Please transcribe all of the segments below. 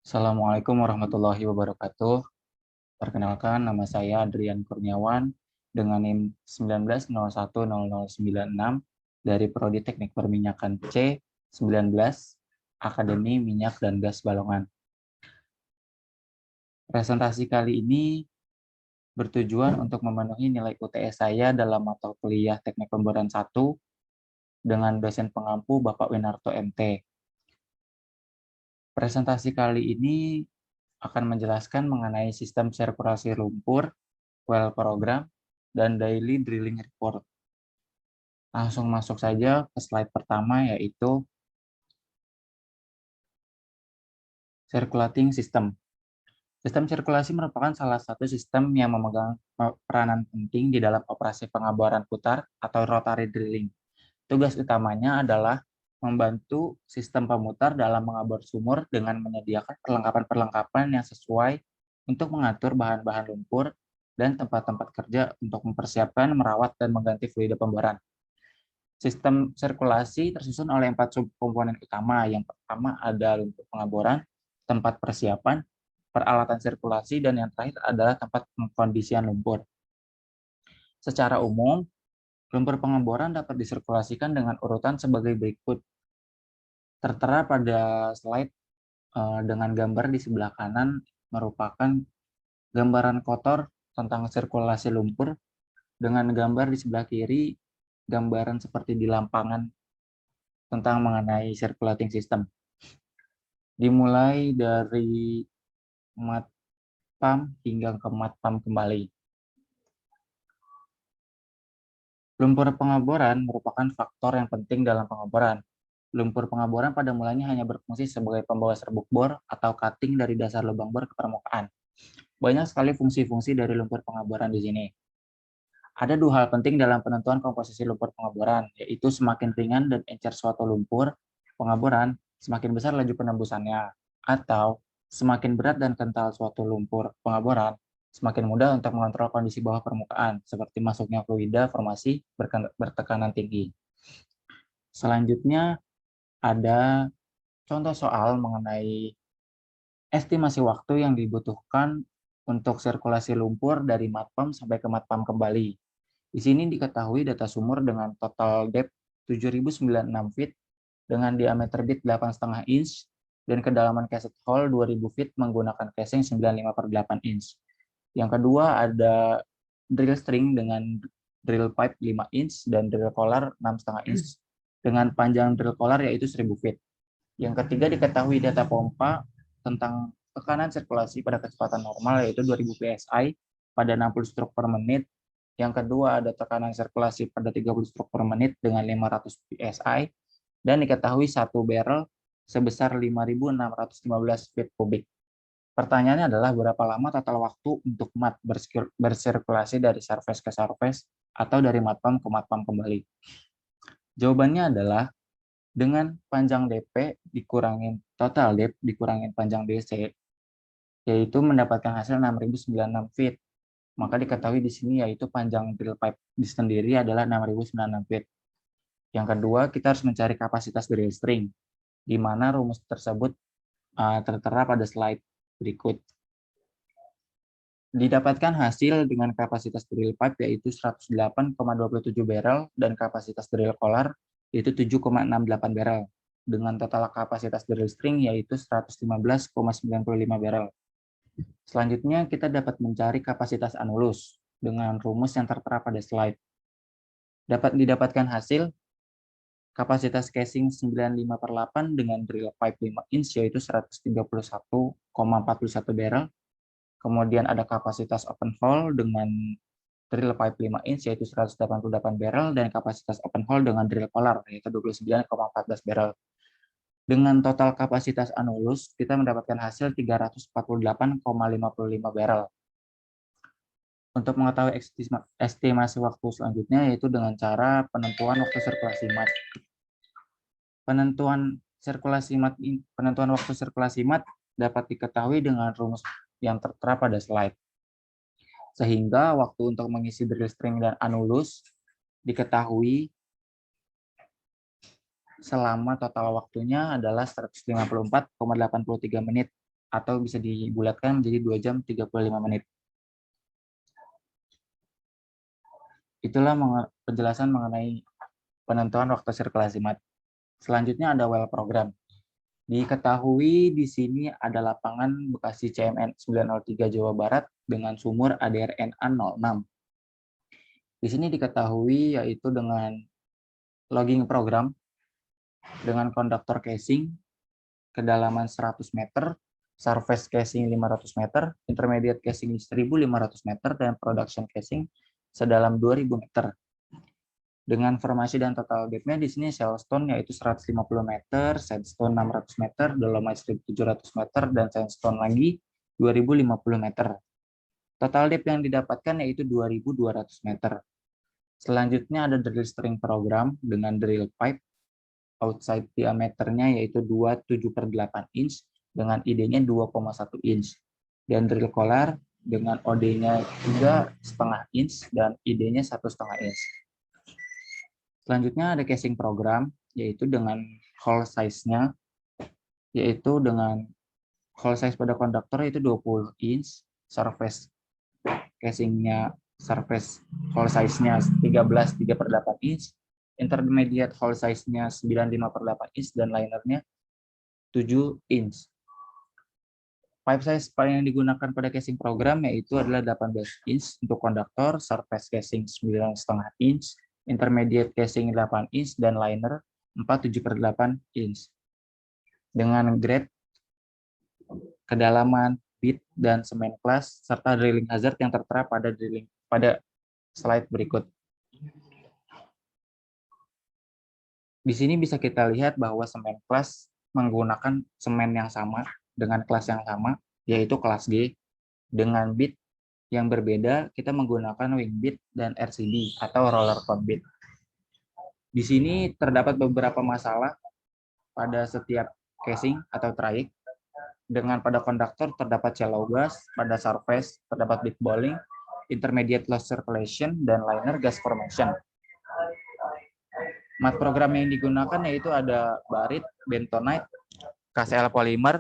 Assalamualaikum warahmatullahi wabarakatuh. Perkenalkan, nama saya Adrian Kurniawan dengan NIM 19010096 dari Prodi Teknik Perminyakan C19 Akademi Minyak dan Gas Balongan. Presentasi kali ini bertujuan untuk memenuhi nilai UTS saya dalam mata kuliah Teknik Pemboran 1 dengan dosen pengampu Bapak Winarto MT. Presentasi kali ini akan menjelaskan mengenai sistem sirkulasi lumpur, well program, dan daily drilling report. Langsung masuk saja ke slide pertama, yaitu circulating system. Sistem sirkulasi merupakan salah satu sistem yang memegang peranan penting di dalam operasi pengaboran putar atau rotary drilling. Tugas utamanya adalah membantu sistem pemutar dalam mengabor sumur dengan menyediakan perlengkapan-perlengkapan yang sesuai untuk mengatur bahan-bahan lumpur dan tempat-tempat kerja untuk mempersiapkan, merawat, dan mengganti fluida pemboran. Sistem sirkulasi tersusun oleh 4 subkomponen utama. Yang pertama ada lumpur pengaboran, tempat persiapan, peralatan sirkulasi, dan yang terakhir adalah tempat pengkondisian lumpur. Secara umum, lumpur pengeboran dapat disirkulasikan dengan urutan sebagai berikut. Tertera pada slide dengan gambar di sebelah kanan merupakan gambaran kotor tentang sirkulasi lumpur, dengan gambar di sebelah kiri gambaran seperti di lampangan tentang mengenai circulating system. Dimulai dari mat pump hingga ke mat pump kembali. Lumpur pengeboran merupakan faktor yang penting dalam pengeboran. Lumpur pengeboran pada mulanya hanya berfungsi sebagai pembawa serbuk bor atau cutting dari dasar lubang bor ke permukaan. Banyak sekali fungsi-fungsi dari lumpur pengeboran di sini. Ada dua hal penting dalam penentuan komposisi lumpur pengeboran, yaitu semakin ringan dan encer suatu lumpur pengeboran, semakin besar laju penembusannya, atau semakin berat dan kental suatu lumpur pengeboran, semakin mudah untuk mengontrol kondisi bawah permukaan, seperti masuknya fluida formasi bertekanan tinggi. Selanjutnya, ada contoh soal mengenai estimasi waktu yang dibutuhkan untuk sirkulasi lumpur dari mat pump sampai ke mat pump kembali. Di sini diketahui data sumur dengan total depth 7.096 feet dengan diameter bit 8,5 inch dan kedalaman cassette hole 2.000 feet menggunakan casing 95/8 inch. Yang kedua ada drill string dengan drill pipe 5 inch dan drill collar 6,5 inch dengan panjang drill collar yaitu 1.000 feet. Yang ketiga diketahui data pompa tentang tekanan sirkulasi pada kecepatan normal yaitu 2.000 psi pada 60 stroke per menit. Yang kedua ada tekanan sirkulasi pada 30 stroke per menit dengan 500 psi dan diketahui satu barrel sebesar 5.615 feet kubik. Pertanyaannya adalah berapa lama total waktu untuk mat bersirkulasi dari surface ke surface atau dari mat pump ke mat pump kembali? Jawabannya adalah dengan panjang DP dikurangin total depth dikurangin panjang DC, yaitu mendapatkan hasil 6.096 feet. Maka diketahui di sini yaitu panjang drill pipe sendiri adalah 6.096 feet. Yang kedua, kita harus mencari kapasitas drill string, di mana rumus tersebut tertera pada slide berikut. Didapatkan hasil dengan kapasitas drill pipe yaitu 108,27 barrel dan kapasitas drill collar yaitu 7,68 barrel, dengan total kapasitas drill string yaitu 115,95 barrel. Selanjutnya, kita dapat mencari kapasitas anulus dengan rumus yang tertera pada slide. Dapat didapatkan hasil kapasitas casing 95/8 dengan drill pipe 5 inch yaitu 131,41 barrel. Kemudian ada kapasitas open hole dengan drill pipe 5 inch yaitu 188 barrel dan kapasitas open hole dengan drill collar yaitu 29,14 barrel. Dengan total kapasitas anulus, kita mendapatkan hasil 348,55 barrel. Untuk mengetahui estimasi waktu selanjutnya yaitu dengan cara penentuan waktu sirkulasi mat. Penentuan waktu sirkulasi mat dapat diketahui dengan rumus yang tertera pada slide. Sehingga waktu untuk mengisi drill string dan anulus diketahui selama total waktunya adalah 154,83 menit atau bisa dibulatkan menjadi 2 jam 35 menit. Itulah penjelasan mengenai penentuan waktu sirkulasi mat. Selanjutnya ada well program. Diketahui di sini ada lapangan Bekasi CMN 903 Jawa Barat dengan sumur ADRNA 06. Di sini diketahui yaitu dengan logging program dengan konduktor casing kedalaman 100 meter, surface casing 500 meter, intermediate casing 1.500 meter, dan production casing sedalam 2.000 meter. Dengan formasi dan total depth-nya di sini shellstone yaitu 150 meter, sandstone 600 meter, dolomite 1.700 meter, dan sandstone lagi 2.050 meter. Total depth yang didapatkan yaitu 2.200 meter. Selanjutnya ada drill string program dengan drill pipe outside diameternya yaitu 27/8 inch dengan ID-nya 2,1 inch. Dan drill collar dengan OD-nya 3,5 inch dan ID-nya 1,5 inch. Selanjutnya ada casing program, yaitu dengan hole size-nya, yaitu dengan hole size pada konduktor itu 20 inch, surface casingnya, surface hole size-nya 13/3/8 inch, intermediate hole size-nya 9/5/8 inch, dan linernya 7 inch. Pipe size paling yang digunakan pada casing program yaitu adalah 18 inch untuk konduktor, surface casing 9,5 inch, intermediate casing 8 inch, dan liner 47/8 inch. Dengan grade, kedalaman, bit, dan semen kelas, serta drilling hazard yang tertera pada slide berikut. Di sini bisa kita lihat bahwa semen kelas menggunakan semen yang sama dengan kelas yang sama, yaitu kelas G, dengan bit yang berbeda, kita menggunakan wing bit dan RCB atau roller cone bit. Di sini terdapat beberapa masalah pada setiap casing atau trayek. Dengan pada konduktor terdapat shallow gas, pada surface terdapat bit bowling, intermediate loss circulation, dan liner gas formation. Mat program yang digunakan yaitu ada barit, bentonite, KCl polymer,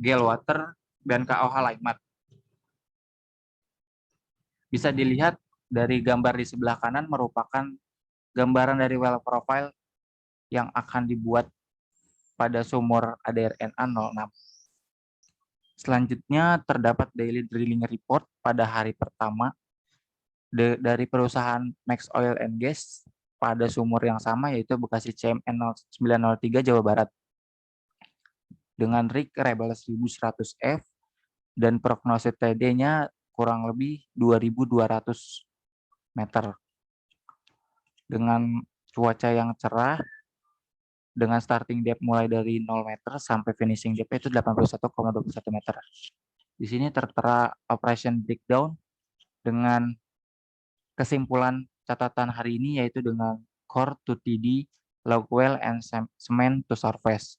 gel water, dan KOH light mat. Bisa dilihat dari gambar di sebelah kanan merupakan gambaran dari well profile yang akan dibuat pada sumur ADRNA 06. Selanjutnya terdapat daily drilling report pada hari pertama dari perusahaan Max Oil and Gas pada sumur yang sama yaitu Bekasi CMN 903 Jawa Barat dengan rig Rebel 1100F dan prognosis TD-nya kurang lebih 2.200 meter dengan cuaca yang cerah dengan starting depth mulai dari 0 meter sampai finishing depth itu 81,21 meter. Di sini tertera operation breakdown dengan kesimpulan catatan hari ini yaitu dengan core to TD, log well, and cement to surface.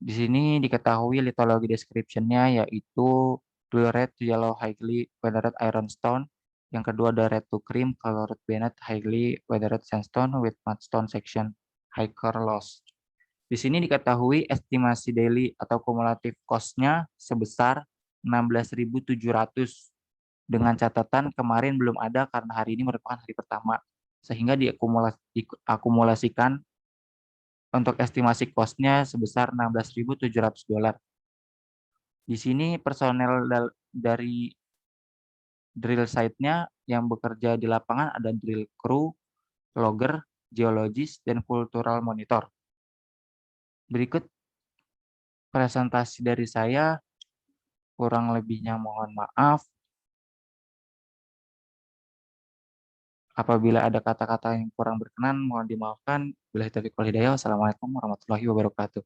Di sini diketahui lithology description-nya yaitu dual red to yellow highly weathered iron stone. Yang kedua ada red to cream colored bayonet highly weathered sandstone with mudstone section high core loss. Di sini diketahui estimasi daily atau kumulatif cost-nya sebesar 16.700 dengan catatan kemarin belum ada karena hari ini merupakan hari pertama sehingga diakumulasikan untuk estimasi cost-nya sebesar $16.700. Di sini personel dari drill site-nya yang bekerja di lapangan ada drill crew, logger, geologis, dan cultural monitor. Berikut presentasi dari saya, kurang lebihnya mohon maaf. Apabila ada kata-kata yang kurang berkenan, mohon dimaafkan. Wassalamualaikum warahmatullahi wabarakatuh.